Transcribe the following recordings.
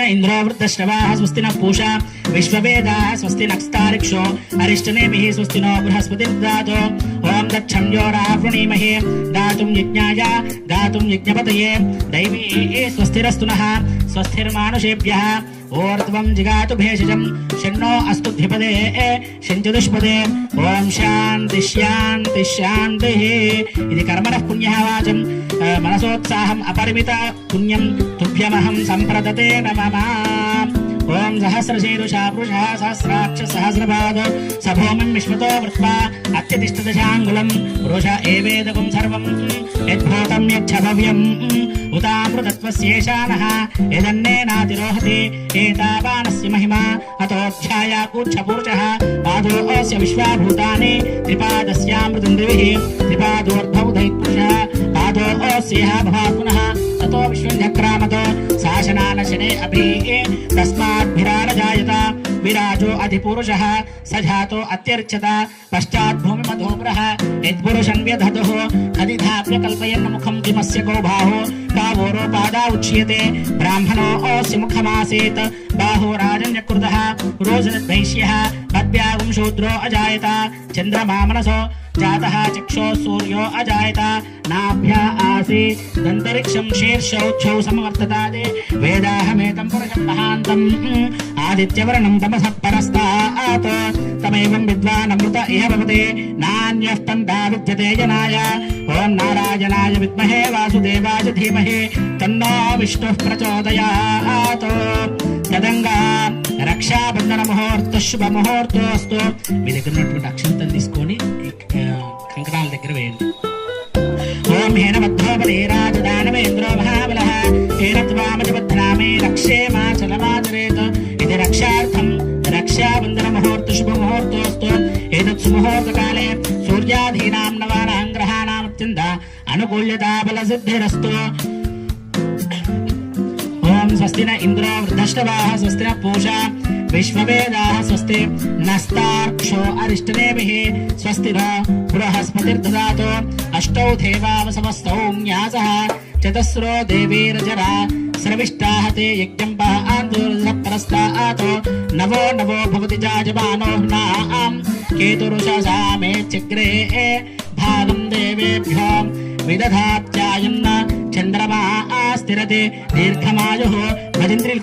इंद्रो वृद्धश्रवाः स्वस्ति न पूषा विश्ववेदाः स्वस्ति नक्षतारिक्षो अरिष्टनेमिः स्वस्ति नो बृहस्पतिर्दधातु ओम दक्षं योरावृणीमहे दातुं यज्ञाय दातुं यज्ञपतये दैवी स्वस्तिरस्तु नः स्वस्तिर्मानुषेभ्यः ओर्ध्वं जिगातु भेषजं शन्नो अस्तु धिपदे शञ्चतुष्पदे ओम शान्ति शान्ति शान्तिः इति कर्मणः पुण्यः वाचं मनसोत्साहम् अपरिमित पुण्यं तुभ्यमहं सम्प्रदते नमः। ओम सहस्रशीरुषा पुरुषः सहस्राक्ष सहस्रपादो सभौमं विश्वतो वृत्वा अत्यतिष्ठदशाङ्गुलं पुरुष एवेदकं सर्वं यद्भूतं यच्छभव्यम् उतामृतत्वस्येषानः यदन्नेनातिरोहति एतावानस्य महिमा अतोऽध्यायाकूच्छपूर्चः पादोऽस्य विश्वाभूतानि त्रिपादस्यामृतन्द्रिभिः त्रिपादोर्धौ दैपुरुषः पादोऽस्यः भवात् पुनः ततो विश्वञ्जक्रामतो शासनानशने अभि तस्माद्भिरारजायत विराजो अधिपुरुषः सजातो अत्यर्चत पश्चात् भूमिमधोम्रः यत्पुरुषं व्यधतुः खदिधाप्य कल्पयन् मुखं किमस्य को बाहो कावोरो पादा उच्यते ब्राह्मणो अस्य मुखमासीत् बाहो राजन्यकृतः रोजनद्वैश्यः पद्भ्यागुं शूद्रो अजायत चन्द्रमा मनसो जातः चक्षो सूर्यो अजायत नाभ्या आसीत् दन्तरिक्षं शीर्षौच्छौ समवर्ततादे वेदाहमेतं पुरुषं महान्तम् आदित्यवर्णं तमसः परस्तात् तमेवं विद्वान् अमृत इह भवते नान्यः पन्था विद्यते जनाय ओम नारायणाय विद्महे वासुदेवाय धीमहि तन्नो विष्णुः प्रचोदयात्। तदङ्गा రక్షాబంధన ముహూర్త శుభ ముహూర్తోస్తు మీ దగ్గర ఉన్నటువంటి అక్షంతలు తీసుకొని కంకణాల దగ్గర వేయండి. ఓం హేన మధ్యోబలే రాజదానవేంద్రో మహాబలః హేన త్వామజపద్నామే రక్షేమాచలమాచరేత్ ఇది రక్షార్థం రక్షాబంధన ముహూర్త శుభ ముహూర్తోస్తు ఏతత్ సుముహూర్తకాలే సూర్యాధీనాం నవానాం గ్రహాణాం అత్యంత అనుకూల్యతా బల సిద్ధిరస్తు. ओम स्वस्ति न इंद्रो वृद्धश्रवाः स्वस्ति न पूषा विश्ववेदाः स्वस्ति नस्तार्क्ष्यो अरिष्टनेमिः स्वस्ति नो बृहस्पतिर्दधातु अष्टौ देवावसवस्तौ न्यासः चतस्रो देवीरजरा सर्विष्टाः ते यज्ञं पान्तुरस्तात् नवो नवो भवति जायमानो नाम केतुरुषसामे चक्रे भागं देवेभ्यो विदधात्यायन्न चंद्रमा स्थिरते दीर्घमायुः भजन्त्रिल्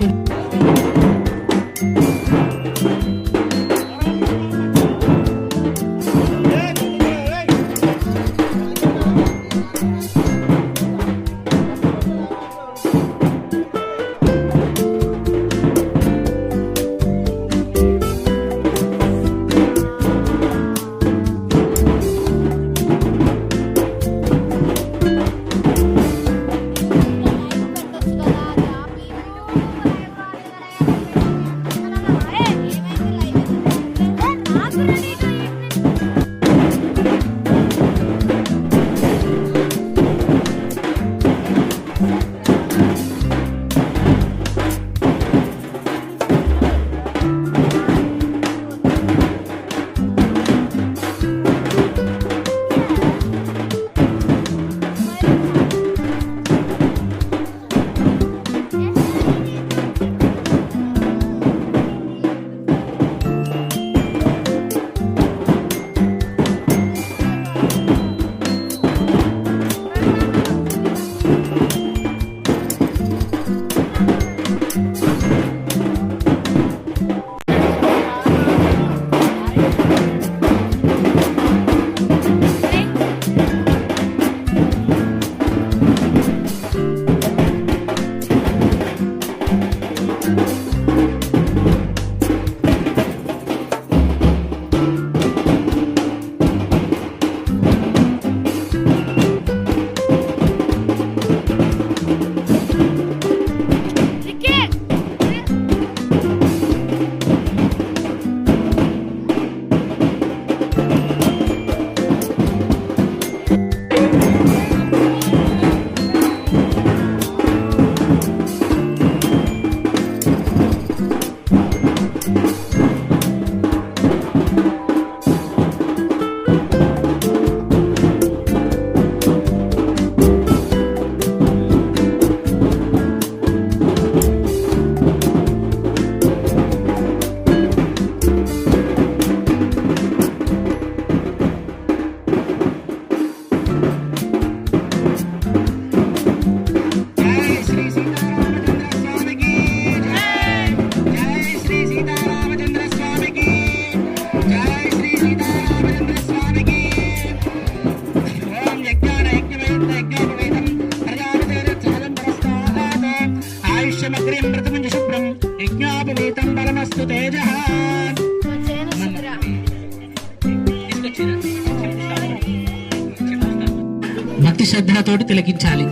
భక్తి శ్రద్ధలతోటి తిలకించాలి.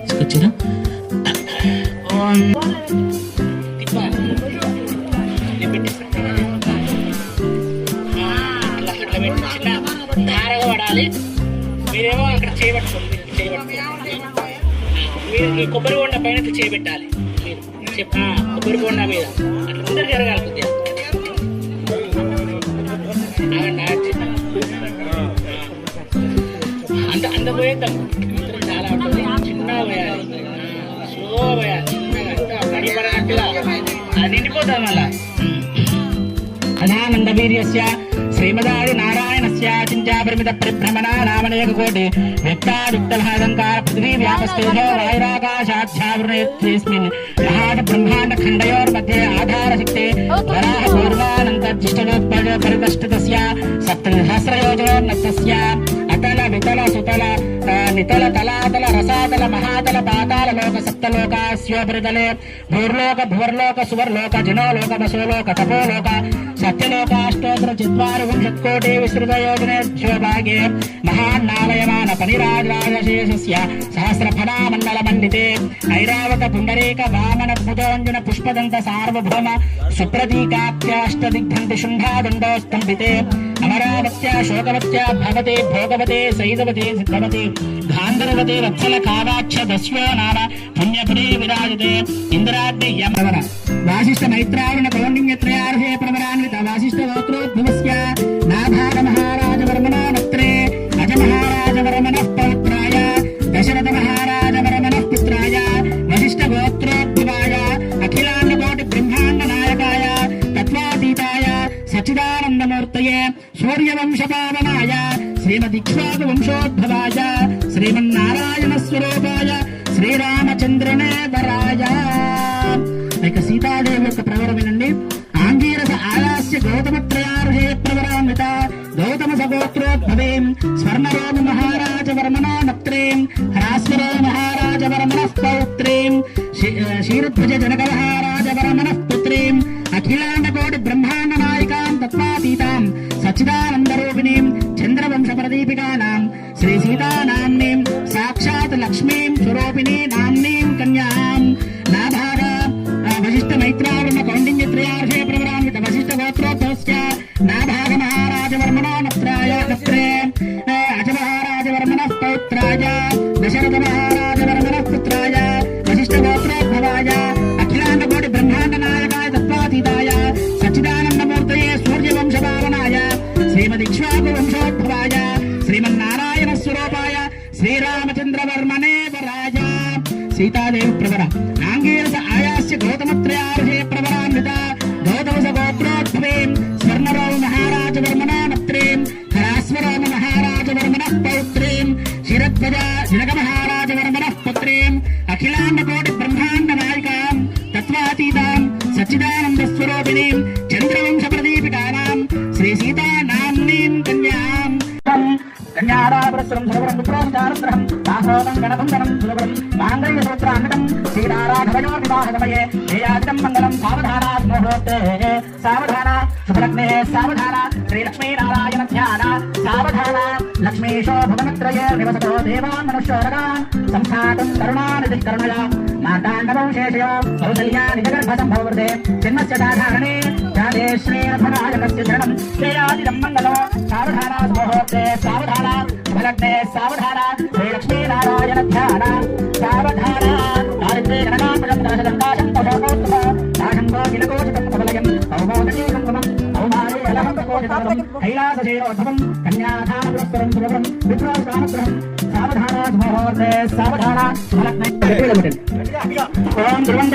తీసుకొచ్చారా? ధారగా పడాలి. మీరేమో అక్కడ చేయబట్టుకోండి. మీరు కొబ్బరి బొండ పైన చేయబెట్టాలి. మీరు కొబ్బరి బొండ మీద అట్లా ముందర జరగాలి. కొద్దిగా అంత పోయేద్దాం. చాలా ఉంటుంది. చిన్నగా పోయాలి, స్లో పోయాలి. చిన్నగా పడి పడినట్టుగా అది నిండిపోతాం. మళ్ళా అనానంద వీర్యస్య శ్రీమదాది నారాయణస్య చించాపరిమిత పరిభ్రమణ నామనేక కోటి వ్యక్తాదుక్తభాదంకార పృథివీ వ్యాపస్తేజో వాయురాకాశాధ్యావృణేస్మిన్ మహాట బ్రహ్మాండ ఖండయోర్मध्ये ఆధారశక్తే వరాహ పూర్వానంతర్జిష్టోత్పద పరిదష్టతస్య సప్తసహస్రయోజనోన్నతస్య అతల వితల సుతల నితల తలాతల రసాతల మహాతల పాతాల లోక సప్తలోకాస్యోపరితలే భూర్లోక భువర్లోక సువర్లోక జనోలోక వసోలోక తపోలోక సత్యలోకాష్టోత్తర చత్వారింశత్కోటి విస్తృతయోజనేభ్యో భాగే మహాన్నాలయమాన పనిరాజరాజశేషస్య సహస్రఫలామండల మండితే ఐరావత పుండరీక వామన ముదోంజన పుష్పదంత సార్వభౌమ సుప్రతీకాప్యాష్టదిగ్ధంతి శుంభాదండోస్తంభితే అమరావత్యా శోకవత్యా భవతే భోగవతే సైదవతే సిద్ధవతే గాంధర్వతే వత్సల కావాక్ష దస్యో నామ పుణ్యపురే విరాజితే ఇంద్రాగ్ని యమవన వాసిష్ఠ మైత్రావణ కౌండిన్యత్రయార్హే ప్రవరాన్విత వాసిష్ఠ గోత్రోద్భవస్య నాభాగ మహారాజవర్మణ నత్రే అజ మహారాజవర్మణః పౌత్రాయ దశరథ మహారాజవర్మణః పుత్రాయ వశిష్ఠ గోత్రోద్భవాయ అఖిలాండకోటి బ్రహ్మాండ నాయకాయ తత్వాతీతాయ సచ్చిదానందమూర్తయే సూర్యవంశపావనాయ శ్రీమదిక్ష్వాకు వంశోద్భవాయ శ్రీమన్నారాయణ స్వరూపాయ శ్రీరామచంద్రనే వరాయ. ఇక సీతాదేవి యొక్క ప్రవరం వినండి. ఆంగీరస ఆయాస్య గౌతమత్రయార్హే ప్రవరాన్విత గౌతమ సగోత్రోద్భవేం స్వర్ణరోమ మహారాజవర్మణో నప్త్రేం హ్రాస్వరో మహారాజవర్మణః పౌత్రేం క్షీరధ్వజ జనక మహారాజవర్మణః పుత్రీం అఖిలాండకోటి బ్రహ్మాండ నాయికాం తత్వాతీతాం సచ్చిదానందరూపిణీం చంద్రవంశ ప్రదీపికానాం శ్రీ సీతానామ్నీం సాక్షాత్ లక్ష్మీం స్వరూపిణీ నామ్నీం కన్యాం నాభాగ వశిష్ఠ మైత్రావణ కౌండిన్యత్రయార్హే ప్రవరాన్విత వశిష్ఠ గోత్రోద్భవస్య నాభాగ మహారాజవర్మణో నత్రాయ నత్రే అజ మహారాజవర్మణః పౌత్రాయ దశరథ మహారాజవర్మణః పుత్రాయ వశిష్ఠ గోత్రోద్భవాయ అఖిలాండకోటి బ్రహ్మాండ నాయకాయ తత్వాతీతాయ సచ్చిదానందమూర్తయే సూర్యవంశపావనాయ శ్రీమదిక్ష్వాకు వంశోద్భవాయ శ్రీమన్నారాయణ స్వరూపాయ శ్రీరామచంద్రవర్మణే వరాయ. సీతాదేవి ప్రవర ఆంగీరస ఆయాస్య గౌతమత్రయార్హే ప్రవరాన్విత గౌతమస గోత్రోద్భవేం స్వర్ణరో మహారాజవర్మణో నప్త్రేం హరాస్వరో మహారాజవర్మణః పౌత్రీం క్షీరధ్వజ జనక మహారాజవర్మణః పుత్రీం అఖిలాండకోటి బ్రహ్మాండ నాయికాం తత్వాతీతాం సచ్చిదానంద స్వరూపిణీం చంద్రవంశ ప్రదీపికానాం శ్రీ సీతానామ్నీం కన్యాం కన్యారాపురస్వరం సురవరం పుత్రోచారద్రహం దాసోదం గణబంధనం సురవరం మాంగళ్య సూత్రాన్వితం సీతారాఘవయో వివాహ సమయే జయాదితం మంగళం సావధానాత్ ముహూర్తే సావధాన శుభలగ్నే సావధాన శ్రీలక్ష్మీనారాయణ ధ్యాన సావధాన లక్ష్మీశో భువనత్రయే నివసతో దేవాన్ మనుష్యోరగాన్ సంస్థాతం కరుణానిధి కరుణయ మార్తాండవం శేషయో కౌసల్యా నిజగర్భ సంభవృతే జన్మస్య సాధారణే జాతే శ్రీరథనాయకస్య శరణం జయాదితం మంగళం సావధాన ముహూర్తే సావధాన శుభలగ్నే సావధాన శ్రీలక్ష్మీనారాయణ ధ్యాన సావధాన దారిద్ర్య గణనాత్మకం దశలంకాశం పశోకోత్తమ దాశం గోకిలకోశితం కమలయం ఔమోదకీ సంగమం ఔమారే అలహం కోశితం కైలాసశైలోద్భవం కన్యాధాన పురస్కరం సురవరం విప్రోసామగ్రహం సావధాన ముహూర్తే సావధాన శుభలగ్నే ఓం ధ్రువం